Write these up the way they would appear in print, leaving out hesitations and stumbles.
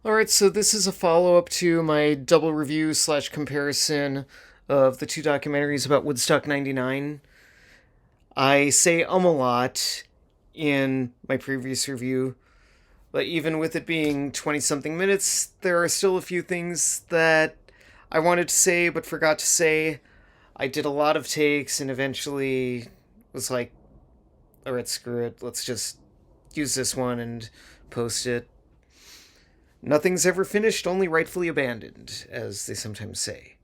Alright, so this is a follow up to my double review slash comparison of the two documentaries about Woodstock 99. I say a lot in my previous review, but even with it being 20 something minutes, there are still a few things that I wanted to say but forgot to say. I did a lot of takes and eventually was like, alright, screw it, let's just use this one and post it. Nothing's ever finished, only rightfully abandoned, as they sometimes say.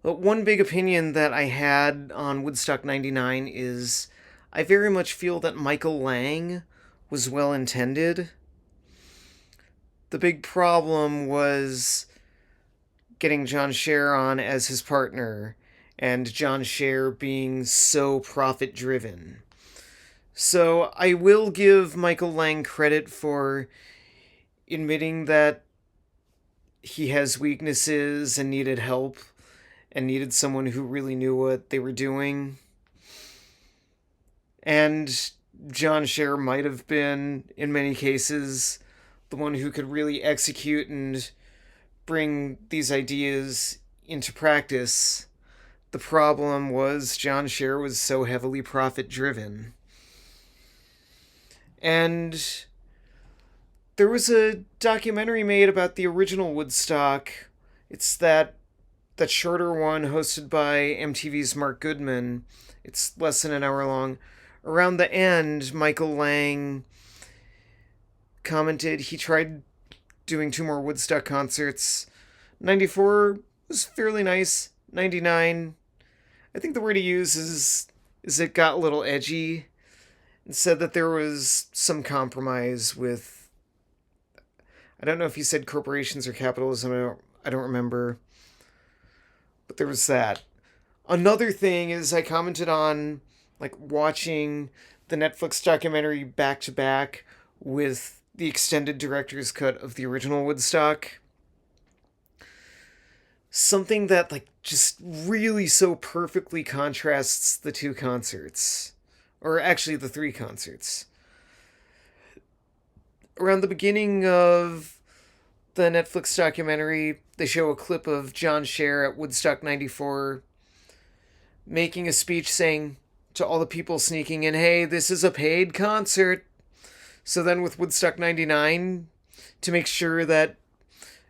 But one big opinion that I had on Woodstock 99 is I very much feel that Michael Lang was well intended. The big problem was getting John Scher on as his partner, and John Scher being so profit driven. So I will give Michael Lang credit for admitting that he has weaknesses and needed help and needed someone who really knew what they were doing. And John Scher might have been, in many cases, the one who could really execute and bring these ideas into practice. The problem was John Scher was so heavily profit driven. And there was a documentary made about the original Woodstock. It's that shorter one hosted by MTV's Mark Goodman. It's less than an hour long. Around the end, Michael Lang commented he tried doing two more Woodstock concerts. 94 was fairly nice. 99, I think the word he uses is it got a little edgy, and said that there was some compromise with, I don't know if he said corporations or capitalism, I don't remember. But there was that. Another thing is I commented on watching the Netflix documentary back to back with the extended director's cut of the original Woodstock. Something that just really so perfectly contrasts the two concerts. Or actually the three concerts. Around the beginning of the Netflix documentary, they show a clip of John Scher at Woodstock 94 making a speech saying to all the people sneaking in, hey, this is a paid concert. So then with Woodstock 99, to make sure that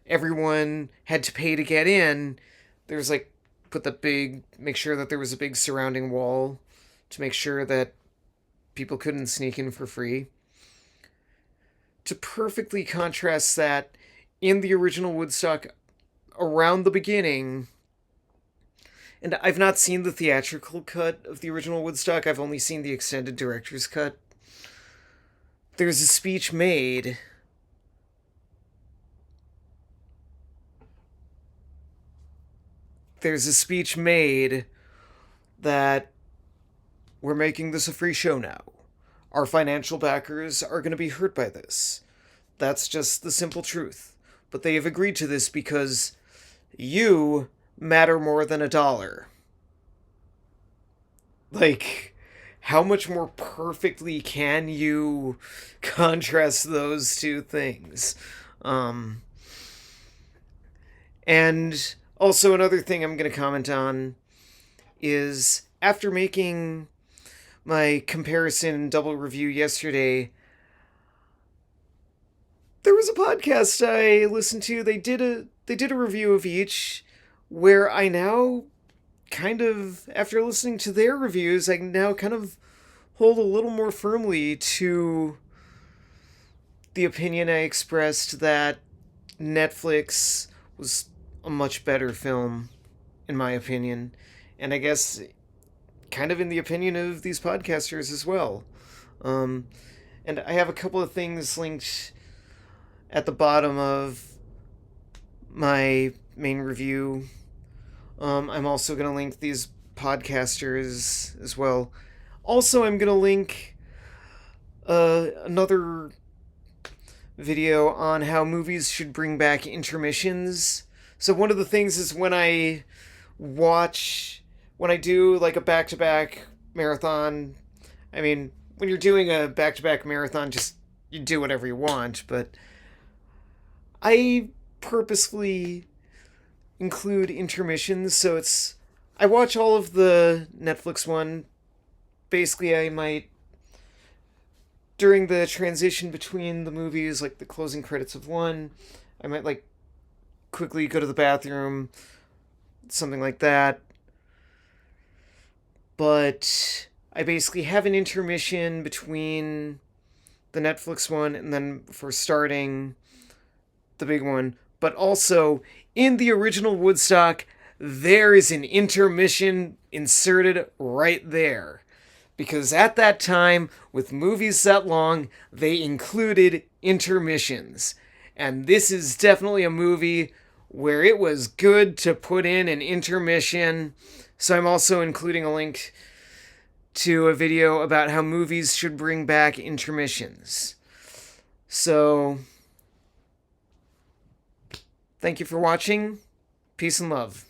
everyone had to pay to get in, there's make sure that there was a big surrounding wall to make sure that people couldn't sneak in for free. To perfectly contrast that, in the original Woodstock, around the beginning, and I've not seen the theatrical cut of the original Woodstock, I've only seen the extended director's cut. There's a speech made that we're making this a free show now. Our financial backers are going to be hurt by this. That's just the simple truth. But they have agreed to this because you matter more than $1. How much more perfectly can you contrast those two things? And also another thing I'm going to comment on is after making my comparison double review yesterday, there was a podcast I listened to. They did a review of each, where I now kind of, after listening to their reviews, I now kind of hold a little more firmly to the opinion I expressed that Netflix was a much better film, in my opinion. And I guess kind of in the opinion of these podcasters as well. And I have a couple of things linked at the bottom of my main review. I'm also going to link these podcasters as well. Also, I'm going to link another video on how movies should bring back intermissions. So one of the things is when I do a back-to-back marathon, I mean, when you're doing a back-to-back marathon, just you do whatever you want, but I purposefully include intermissions, so I watch all of the Netflix one. Basically, I might, during the transition between the movies, like the closing credits of one, I might like quickly go to the bathroom, something like that. But I basically have an intermission between the Netflix one and then for starting the big one. But also, in the original Woodstock, there is an intermission inserted right there. Because at that time, with movies that long, they included intermissions. And this is definitely a movie where it was good to put in an intermission. So I'm also including a link to a video about how movies should bring back intermissions. So, thank you for watching. Peace and love.